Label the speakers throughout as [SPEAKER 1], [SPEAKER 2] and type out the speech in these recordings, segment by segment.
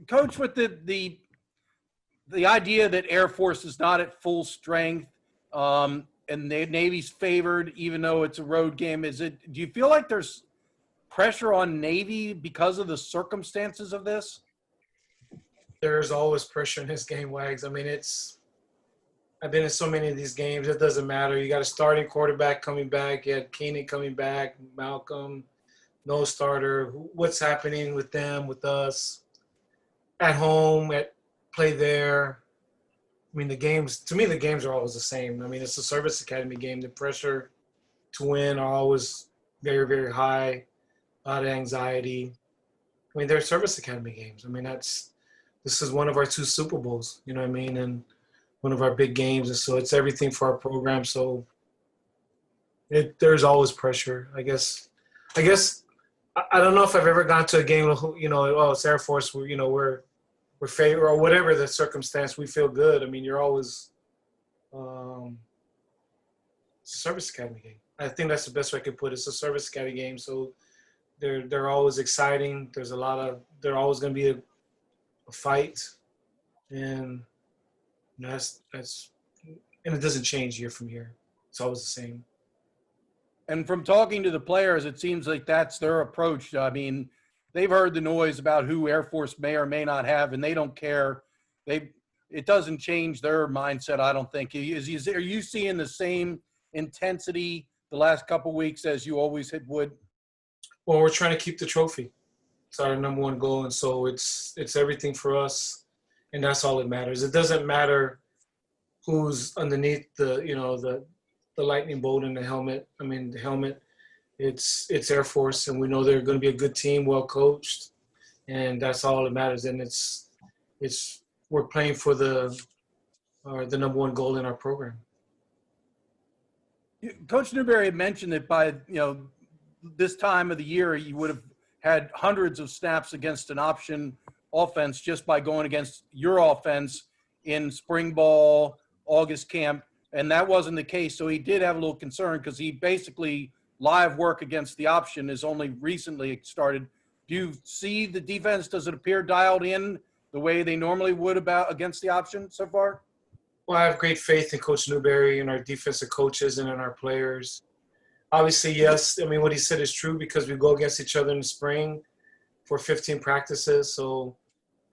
[SPEAKER 1] Coach, with the idea that Air Force is not at full strength, and the Navy's favored, even though it's a road game, do you feel like there's pressure on Navy because of the circumstances of this?
[SPEAKER 2] There's always pressure in this game, Wags. I mean, I've been in so many of these games. It doesn't matter. You got a starting quarterback coming back. You had Keenan coming back, Malcolm, no starter. What's happening with them, with us, at home, play there? I mean, to me, the games are always the same. I mean, it's a service academy game. The pressure to win are always very, very high, a lot of anxiety. I mean, they're service academy games. I mean, this is one of our 2 Super Bowls, you know what I mean, and one of our big games. And so it's everything for our program. So there's always pressure, I guess. I don't know if I've ever gone to a game, it's Air Force, we're favored or whatever the circumstance, we feel good. I mean, you're always it's a service academy game. I think that's the best way I could put it. It's a service academy game, so they're always exciting. There's they're always going to be a fight, and that's and it doesn't change year from year. It's always the same.
[SPEAKER 1] And from talking to the players, it seems like that's their approach. I mean, they've heard the noise about who Air Force may or may not have, and they don't care. It doesn't change their mindset, I don't think. Are you seeing the same intensity the last couple of weeks as you always would?
[SPEAKER 2] Well, we're trying to keep the trophy. It's our number one goal, and so it's everything for us, and that's all that matters. It doesn't matter who's underneath the lightning bolt in the helmet. I mean, the helmet. It's Air Force, and we know they're going to be a good team, well coached, and that's all that matters. And we're playing for the number one goal in our program.
[SPEAKER 1] Coach Newberry had mentioned that by this time of the year you would have had hundreds of snaps against an option offense just by going against your offense in spring ball, August camp, and that wasn't the case. So he did have a little concern because he basically live work against the option is only recently started. Do you see the defense, does it appear dialed in the way they normally would against the option so far?
[SPEAKER 2] Well, I have great faith in Coach Newberry and our defensive coaches and in our players. Obviously, yes. I mean, what he said is true because we go against each other in the spring for 15 practices. So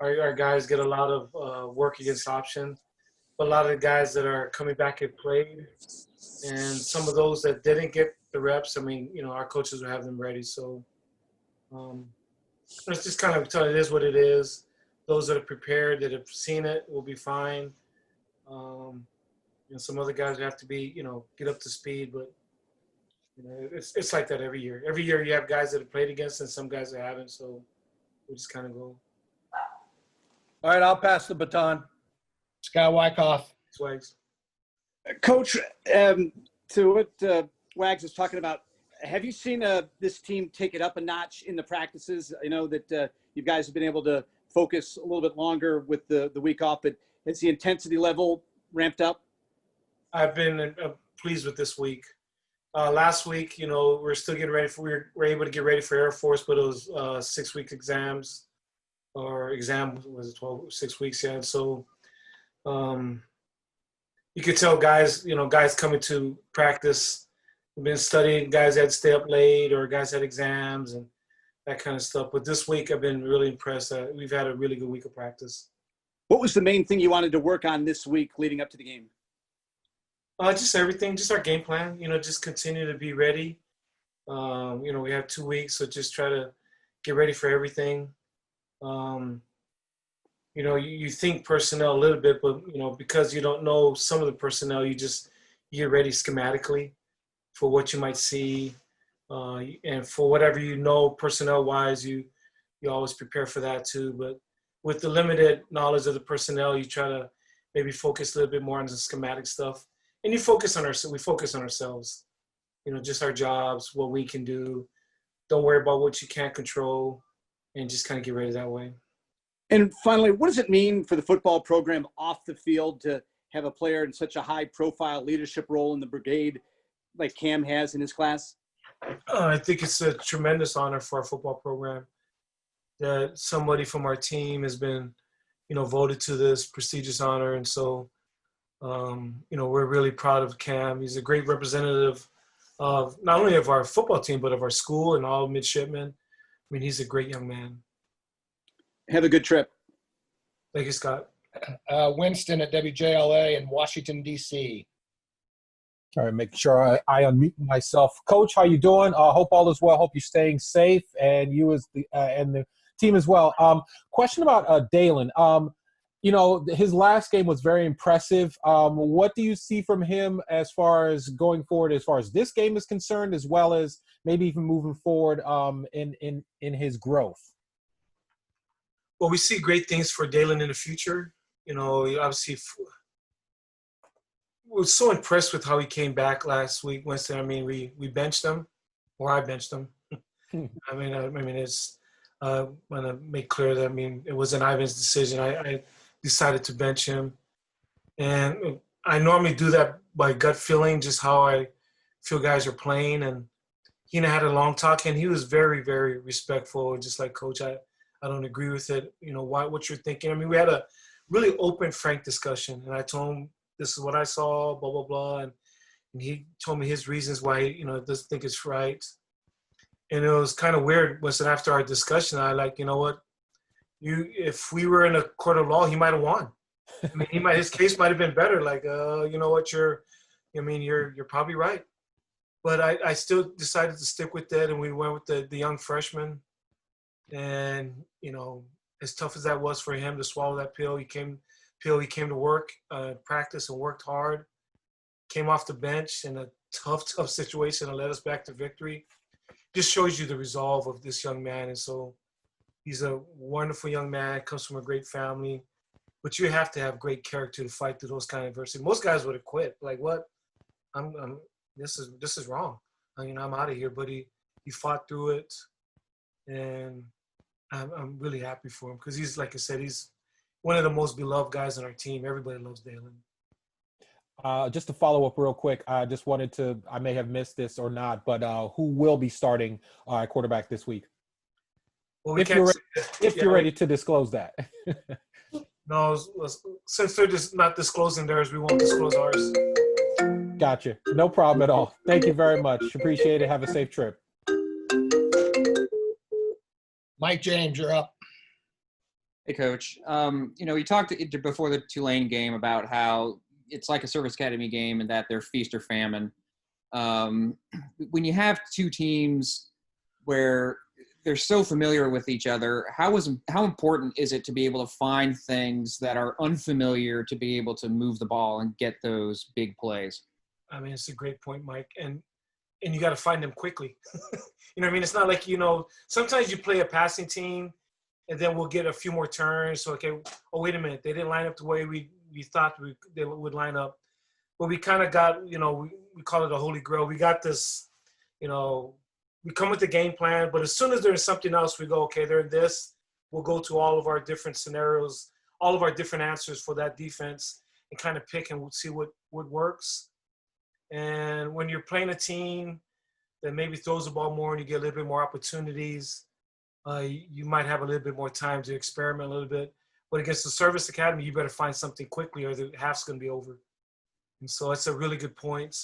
[SPEAKER 2] our guys get a lot of work against option. But a lot of the guys that are coming back have played. And some of those that didn't get the reps, I mean, our coaches will have them ready. So let's just kind of tell it is what it is. Those that are prepared, that have seen it, will be fine. Some other guys have to be, get up to speed. But, it's like that every year. Every year you have guys that have played against and some guys that haven't. So we just kind of go.
[SPEAKER 1] All right, I'll pass the baton.
[SPEAKER 3] Scott Wyckoff.
[SPEAKER 2] Swags.
[SPEAKER 4] Coach, to what Wags was talking about, have you seen this team take it up a notch in the practices? I know that you guys have been able to focus a little bit longer with the week off, but has the intensity level ramped up?
[SPEAKER 2] I've been pleased with this week. Last week, we're still getting ready we were able to get ready for Air Force, but it was 6-week exams, or was it 6 weeks, yeah. So you could tell guys coming to practice have been studying, guys had to stay up late or guys had exams and that kind of stuff. But this week I've been really impressed. We've had a really good week of practice.
[SPEAKER 4] What was the main thing you wanted to work on this week leading up to the game?
[SPEAKER 2] Just everything, just our game plan, just continue to be ready. We have 2 weeks, so just try to get ready for everything. You think personnel a little bit, but, because you don't know some of the personnel, you get ready schematically for what you might see. And for whatever personnel-wise, you always prepare for that too. But with the limited knowledge of the personnel, you try to maybe focus a little bit more on the schematic stuff. And we focus on ourselves, just our jobs, what we can do. Don't worry about what you can't control, and just kind of get ready that way.
[SPEAKER 4] And finally, what does it mean for the football program off the field to have a player in such a high-profile leadership role in the Brigade like Cam has in his class?
[SPEAKER 2] I think it's a tremendous honor for our football program. that somebody from our team has been, voted to this prestigious honor. And so, we're really proud of Cam. He's a great representative of not only of our football team, but of our school and all midshipmen. I mean, he's a great young man.
[SPEAKER 4] Have a good trip.
[SPEAKER 2] Thank you, Scott.
[SPEAKER 3] Winston at WJLA in Washington, D.C.
[SPEAKER 5] All right, make sure I unmute myself. Coach, how you doing? Hope all is well. Hope you're staying safe, and you as the and the team as well. Question about Dalen. His last game was very impressive. What do you see from him as far as going forward, as far as this game is concerned, as well as maybe even moving forward in his growth?
[SPEAKER 2] Well, we see great things for Dalen in the future. Obviously, we were so impressed with how he came back last week, Winston. I mean, we benched him, or I benched him. I mean, it's I want to make clear that it wasn't Ivan's decision. I decided to bench him, and I normally do that by gut feeling, just how I feel guys are playing. And he and I had a long talk, and he was very, very respectful, just like Coach. I don't agree with it. What you're thinking. I mean, we had a really open, frank discussion, and I told him this is what I saw, blah blah blah, and he told me his reasons why he doesn't think it's right. And it was kind of weird. Was after our discussion, if we were in a court of law, he might have won. I mean, his case might have been better. Like, you're probably right. But I still decided to stick with that, and we went with the young freshman. And as tough as that was for him to swallow that pill, he came to work, practice, and worked hard. Came off the bench in a tough situation and led us back to victory. Just shows you the resolve of this young man. And so he's a wonderful young man, comes from a great family. But you have to have great character to fight through those kind of adversity. Most guys would have quit. Like, what? This is wrong. I'm out of here. But he fought through it, and I'm really happy for him because he's, like I said, he's one of the most beloved guys on our team. Everybody loves Dalen.
[SPEAKER 5] Just to follow up real quick, I just wanted to, I may have missed this or not, but who will be starting quarterback this week?
[SPEAKER 2] Well,
[SPEAKER 5] if you're ready to disclose that.
[SPEAKER 2] No, since they're just not disclosing theirs, we won't disclose ours.
[SPEAKER 5] Gotcha. No problem at all. Thank you very much. Appreciate it. Have a safe trip.
[SPEAKER 3] Mike James, you're up.
[SPEAKER 6] Hey, Coach. You talked before the Tulane game about how it's like a service academy game and that they're feast or famine. When you have two teams where they're so familiar with each other, how important is it to be able to find things that are unfamiliar to be able to move the ball and get those big plays?
[SPEAKER 2] I mean, it's a great point, Mike. And you got to find them quickly. It's not like, sometimes you play a passing team and then we'll get a few more turns. So, okay, oh, wait a minute. They didn't line up the way we thought they would line up. But we kind of got, we call it a holy grail. We got this, we come with the game plan, but as soon as there's something else, we go, okay, they're in this. We'll go to all of our different scenarios, all of our different answers for that defense and kind of pick and see what works. And when you're playing a team that maybe throws the ball more and you get a little bit more opportunities, you might have a little bit more time to experiment a little bit. But against the service academy, you better find something quickly or the half's going to be over. And so that's a really good point.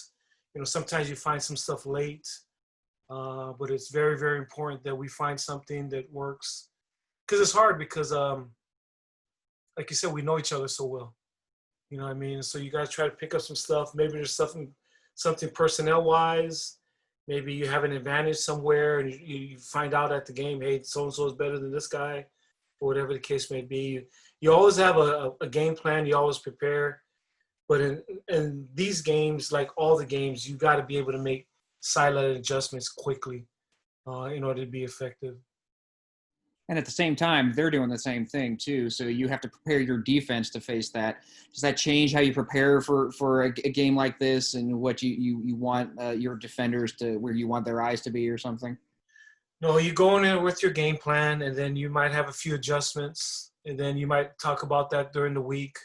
[SPEAKER 2] Sometimes you find some stuff late, but it's very, very important that we find something that works. Because it's hard because, like you said, we know each other so well. You know what I mean? So you guys try to pick up some stuff. Maybe there's something personnel-wise. Maybe you have an advantage somewhere and you find out at the game, hey, so-and-so is better than this guy, or whatever the case may be. You always have a game plan. You always prepare. But in these games, like all the games, you got to be able to make silent adjustments quickly in order to be effective.
[SPEAKER 6] And at the same time, they're doing the same thing too. So you have to prepare your defense to face that. Does that change how you prepare for a game like this and what you want your defenders to, where you want their eyes to be or something?
[SPEAKER 2] No, you go in there with your game plan, and then you might have a few adjustments, and then you might talk about that during the week.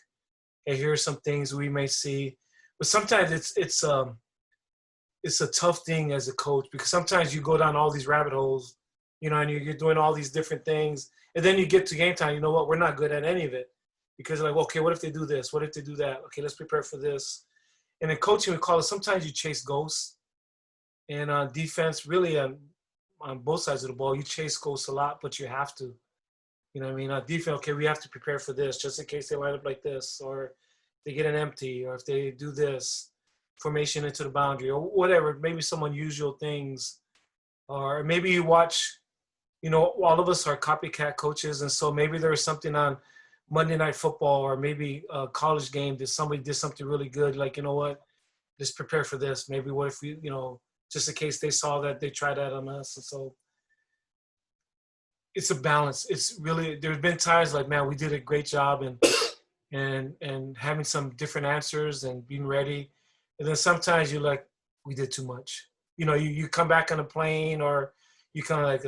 [SPEAKER 2] And here are some things we may see. But sometimes it's a tough thing as a coach because sometimes you go down all these rabbit holes and you're doing all these different things. And then you get to game time, you know what, we're not good at any of it. Because like, okay, what if they do this? What if they do that? Okay, let's prepare for this. And in coaching, we call it, sometimes you chase ghosts. And on defense, really on both sides of the ball, you chase ghosts a lot, but you have to. You know what I mean? On defense, okay, we have to prepare for this just in case they line up like this, or they get an empty, or if they do this, formation into the boundary, or whatever, maybe some unusual things. Or maybe you watch, all of us are copycat coaches, and so maybe there was something on Monday Night Football or maybe a college game that somebody did something really good, like, you know what, let's prepare for this. Maybe what if we, just in case they saw that, they tried that on us. And so it's a balance. It's really, there's been times like, man, we did a great job and having some different answers and being ready. And then sometimes you're like, we did too much. You come back on a plane, or you kind of like,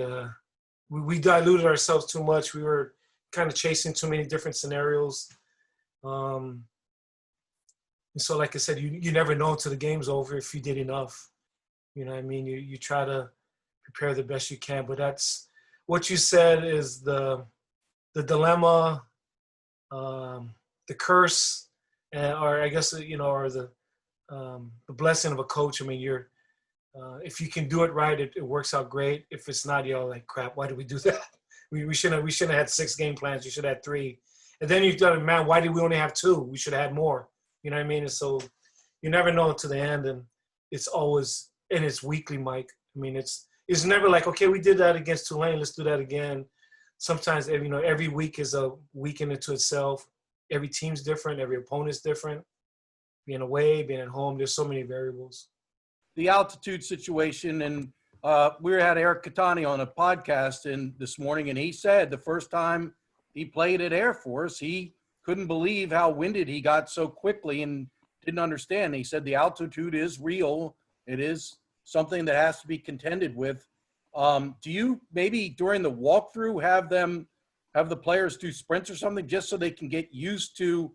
[SPEAKER 2] we diluted ourselves too much. We were kind of chasing too many different scenarios. And so, like I said, you never know until the game's over if you did enough. You know what I mean? You try to prepare the best you can, but that's what you said is the dilemma, the curse, or I guess, or the blessing of a coach. I mean, if you can do it right, it works out great. If it's not, you're like, crap, why did we do that? We shouldn't have had 6 game plans. We should have had 3. And then you've done, man, why did we only have 2? We should have had more. You know what I mean? And so you never know to the end, and it's always, and it's weekly, Mike. I mean, it's never like, okay, we did that against Tulane, let's do that again. Sometimes, every week is a weekend into itself. Every team's different. Every opponent's different. Being away, being at home, there's so many variables.
[SPEAKER 1] The altitude situation, and we had Eric Catani on a podcast this morning, and he said the first time he played at Air Force, he couldn't believe how winded he got so quickly and didn't understand. He said the altitude is real. It is something that has to be contended with. Do you maybe during the walkthrough have the players do sprints or something just so they can get used to,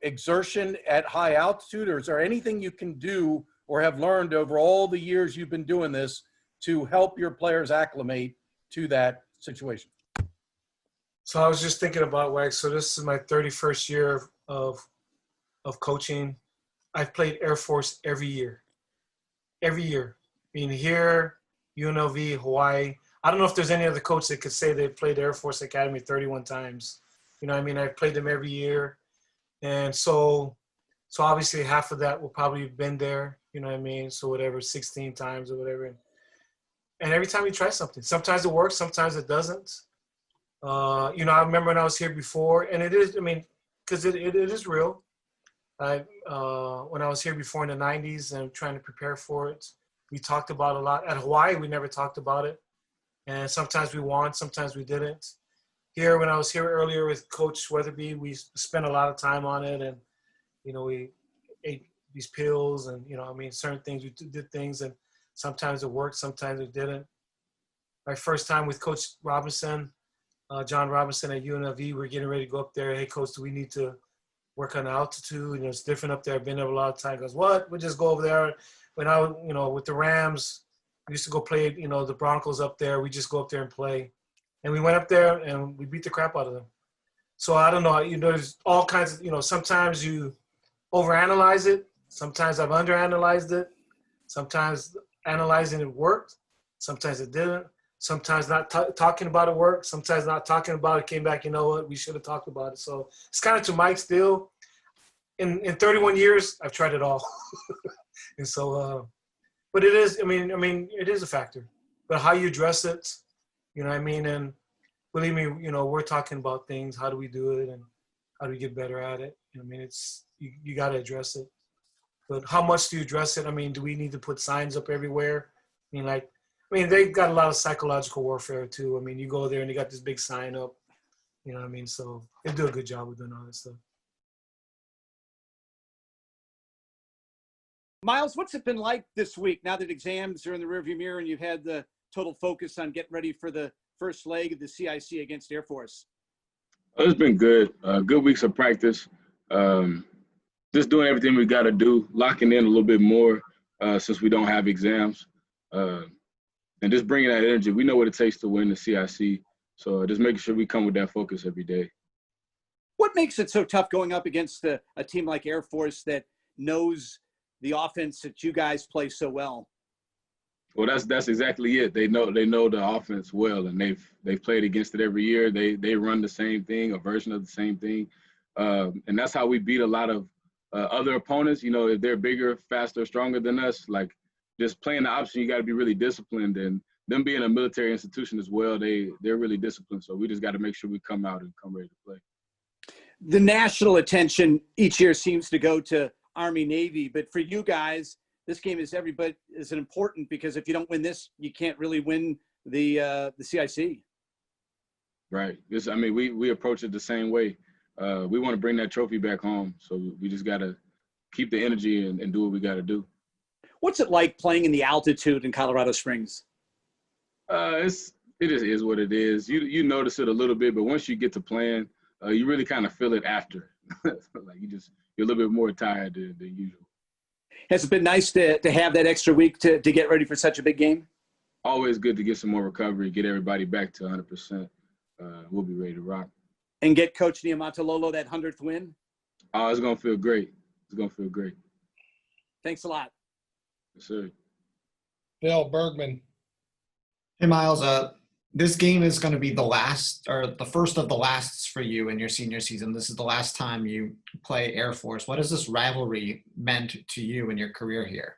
[SPEAKER 1] exertion at high altitude? Or is there anything you can do or have learned over all the years you've been doing this to help your players acclimate to that situation?
[SPEAKER 2] So I was just thinking about Wags. So this is my 31st year of coaching. I've played Air Force every year. Every year. Being here, UNLV, Hawaii. I don't know if there's any other coach that could say they played Air Force Academy 31 times. You know what I mean? I've played them every year. And so obviously half of that will probably have been there. You know what I mean? So whatever, 16 times or whatever. And every time you try something, sometimes it works, sometimes it doesn't. I remember when I was here before, and it is, because it is real. When I was here before in the 90s and trying to prepare for it, we talked about a lot. At Hawaii, we never talked about it. And sometimes we won, sometimes we didn't. Here, when I was here earlier with Coach Weatherby, we spent a lot of time on it. And, we ate these pills and, certain things, we did things. And sometimes it worked, sometimes it didn't. My first time with Coach Robinson, John Robinson at UNLV, we're getting ready to go up there. Hey, Coach, do we need to work on altitude? It's different up there. I've been there a lot of times. He goes, what? We'll just go over there. When I, with the Rams, we used to go play, the Broncos up there. We just go up there and play. And we went up there and we beat the crap out of them. So I don't know, there's all kinds of, sometimes you overanalyze it. Sometimes I've underanalyzed it. Sometimes analyzing it worked. Sometimes it didn't. Sometimes not talking about it worked. Sometimes not talking about it came back, you know what, we should have talked about it. So it's kind of to Mike's deal. In 31 years, I've tried it all. And so, but it is, it is a factor. But how you address it, and believe me, we're talking about things. How do we do it and how do we get better at it? It's, you got to address it. But how much do you address it? Do we need to put signs up everywhere? They got a lot of psychological warfare too. You go there and you got this big sign up, So they do a good job of doing all that stuff.
[SPEAKER 4] Myles, what's it been like this week now that exams are in the rearview mirror and you've had the total focus on getting ready for the first leg of the CIC against Air Force?
[SPEAKER 7] It's been good. Good weeks of practice. Just doing everything we got to do, locking in a little bit more since we don't have exams. And and just bringing that energy. We know what it takes to win the CIC, so just making sure we come with that focus every day.
[SPEAKER 4] What makes it so tough going up against a team like Air Force that knows the offense that you guys play so well?
[SPEAKER 7] Well, that's exactly it. They know the offense well, and they've played against it every year. They run the same thing, a version of the same thing, and that's how we beat a lot of other opponents. You know, if they're bigger, faster, stronger than us, like just playing the option, you got to be really disciplined. And them being a military institution as well, they're really disciplined. So we just got to make sure we come out and come ready to play.
[SPEAKER 4] The national attention each year seems to go to Army Navy, but for you guys, this game is every bit as important, because if you don't win this, you can't really win the CIC.
[SPEAKER 7] Right. We approach it the same way. We want to bring that trophy back home, so we just got to keep the energy and do what we got to do.
[SPEAKER 4] What's it like playing in the altitude in Colorado Springs?
[SPEAKER 7] It just is what it is. You notice it a little bit, but once you get to playing, you really kind of feel it after. Like you're a little bit more tired than usual.
[SPEAKER 4] Has it been nice to have that extra week to get ready for such a big game?
[SPEAKER 7] Always good to get some more recovery, get everybody back to 100%. We'll be ready to rock.
[SPEAKER 4] And get Coach Niumatalolo that 100th win?
[SPEAKER 7] Oh, it's going to feel great. It's going to feel great.
[SPEAKER 4] Thanks a lot.
[SPEAKER 7] Yes, sir.
[SPEAKER 3] Bill Bergman.
[SPEAKER 8] Hey, Myles, this game is going to be the last, or the first of the lasts for you in your senior season. This is the last time you play Air Force. What has this rivalry meant to you in your career here?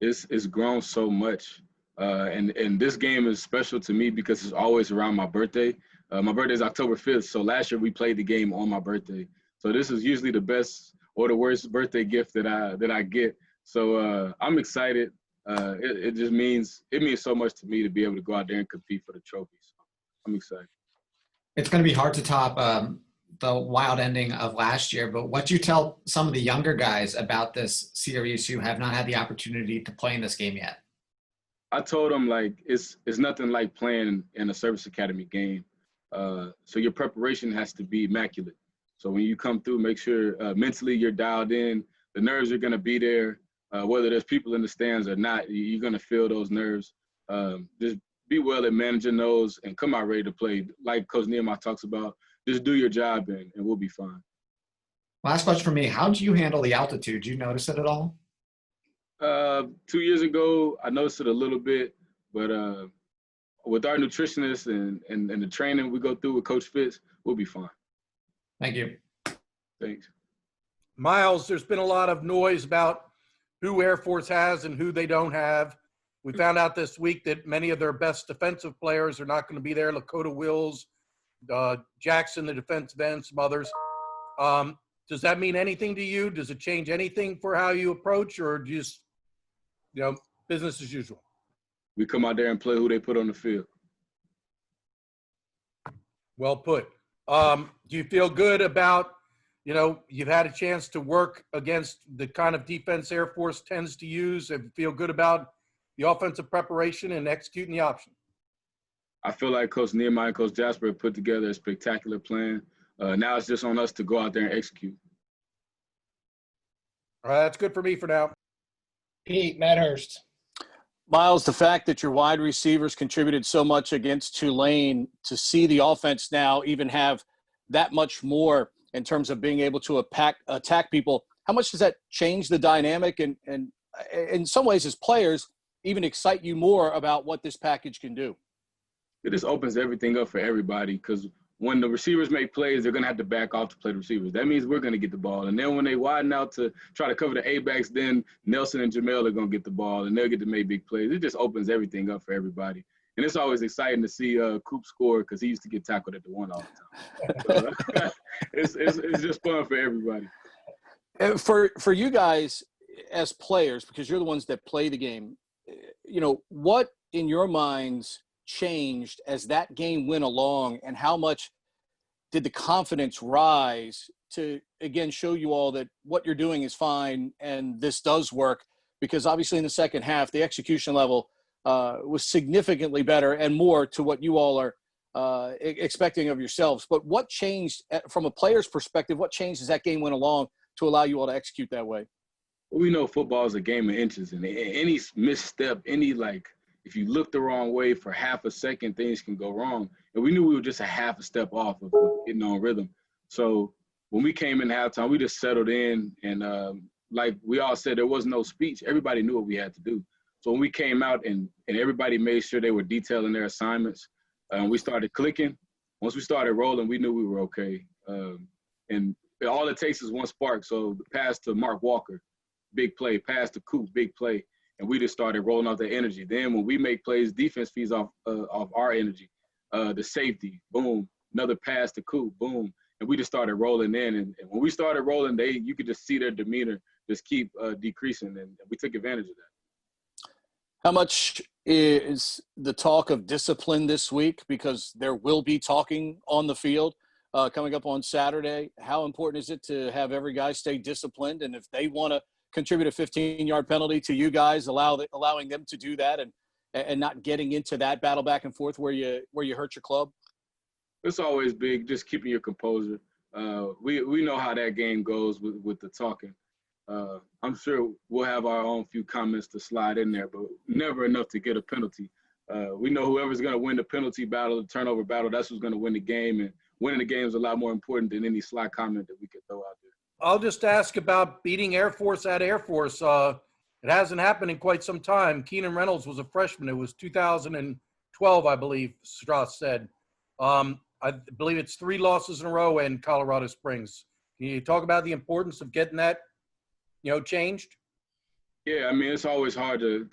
[SPEAKER 7] It's grown so much. And this game is special to me because it's always around my birthday. My birthday is October 5th, so last year we played the game on my birthday. So this is usually the best or the worst birthday gift that I get. So I'm excited. It just means so much to me to be able to go out there and compete for the trophy. So I'm excited.
[SPEAKER 8] It's going to be hard to top the wild ending of last year, but what do you tell some of the younger guys about this series who have not had the opportunity to play in this game yet?
[SPEAKER 7] I told them, like, it's nothing like playing in a service academy game. So your preparation has to be immaculate. So when you come through, make sure mentally you're dialed in. The nerves are going to be there. Whether there's people in the stands or not, you're going to feel those nerves. Just be well at managing those and come out ready to play. Like Coach Nehemiah talks about, just do your job and we'll be fine.
[SPEAKER 8] Last question for me. How do you handle the altitude? Do you notice it at all?
[SPEAKER 7] 2 years ago, I noticed it a little bit, but with our nutritionist and the training we go through with Coach Fitz, we'll be fine.
[SPEAKER 8] Thank you.
[SPEAKER 7] Thanks.
[SPEAKER 1] Myles, there's been a lot of noise about who Air Force has and who they don't have. We found out this week that many of their best defensive players are not going to be there. Lakota Wills, Jackson, the defensive end, some others. Does that mean anything to you? Does it change anything for how you approach, or just, business as usual?
[SPEAKER 7] We come out there and play who they put on the field.
[SPEAKER 1] Well put. Do you feel good about, you've had a chance to work against the kind of defense Air Force tends to use, and feel good about the offensive preparation and executing the option?
[SPEAKER 7] I feel like Coach Nehemiah and Coach Jasper have put together a spectacular plan. Now it's just on us to go out there and execute.
[SPEAKER 1] All right, that's good for me for now.
[SPEAKER 3] Pete, Matt Hurst.
[SPEAKER 4] Myles, the fact that your wide receivers contributed so much against Tulane, to see the offense now even have that much more in terms of being able to attack people, how much does that change the dynamic and in some ways as players even excite you more about what this package can do?
[SPEAKER 7] It just opens everything up for everybody, because when the receivers make plays, they're going to have to back off to play the receivers. That means we're going to get the ball. And then when they widen out to try to cover the A-backs, then Nelson and Jamel are going to get the ball, and they'll get to make big plays. It just opens everything up for everybody. And it's always exciting to see Coop score, because he used to get tackled at the one all the time. So, it's just fun for everybody.
[SPEAKER 4] For you guys as players, because you're the ones that play the game, what in your minds changed as that game went along, and how much did the confidence rise to, again, show you all that what you're doing is fine and this does work? Because obviously in the second half, the execution level was significantly better and more to what you all are expecting of yourselves. But what changed from a player's perspective? What changed as that game went along to allow you all to execute that way?
[SPEAKER 7] Well, we know football is a game of inches, and any misstep, any if you look the wrong way for half a second, things can go wrong. And we knew we were just a half a step off of getting on rhythm. So when we came in halftime, we just settled in. And like we all said, there was no speech. Everybody knew what we had to do. So when we came out and everybody made sure they were detailing their assignments, we started clicking. Once we started rolling, we knew we were okay. And all it takes is one spark. So the pass to Mark Walker, big play. Pass to Coop, big play. And we just started rolling off the energy. Then when we make plays, defense feeds off our energy. The safety, boom. Another pass to Coop, boom. And we just started rolling in. And when we started rolling, you could just see their demeanor just keep decreasing. And we took advantage of that.
[SPEAKER 4] How much is the talk of discipline this week? Because there will be talking on the field coming up on Saturday. How important is it to have every guy stay disciplined? And if they want to contribute a 15-yard penalty to you guys, allowing them to do that and not getting into that battle back and forth where you hurt your club?
[SPEAKER 7] It's always big, just keeping your composure. We know how that game goes with the talking. I'm sure we'll have our own few comments to slide in there, but never enough to get a penalty. We know whoever's going to win the penalty battle, the turnover battle, that's who's going to win the game. And winning the game is a lot more important than any sly comment that we could throw out there.
[SPEAKER 1] I'll just ask about beating Air Force at Air Force. It hasn't happened in quite some time. Keenan Reynolds was a freshman. It was 2012, I believe, Strauss said. I believe it's 3 losses in a row in Colorado Springs. Can you talk about the importance of getting that, changed?
[SPEAKER 7] Yeah, I mean, it's always hard to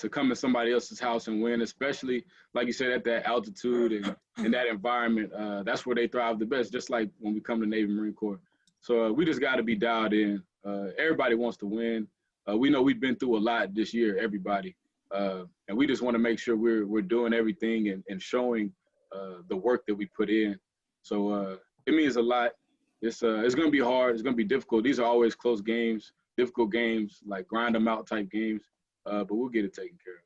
[SPEAKER 7] come to somebody else's house and win, especially, like you said, at that altitude and in that environment. That's where they thrive the best, just like when we come to Navy Marine Corps. So we just got to be dialed in. Everybody wants to win. We know we've been through a lot this year, everybody. And we just want to make sure we're doing everything and showing the work that we put in. So it means a lot. It's going to be hard. It's going to be difficult. These are always close games, difficult games, like grind them out type games. But we'll get it taken care of.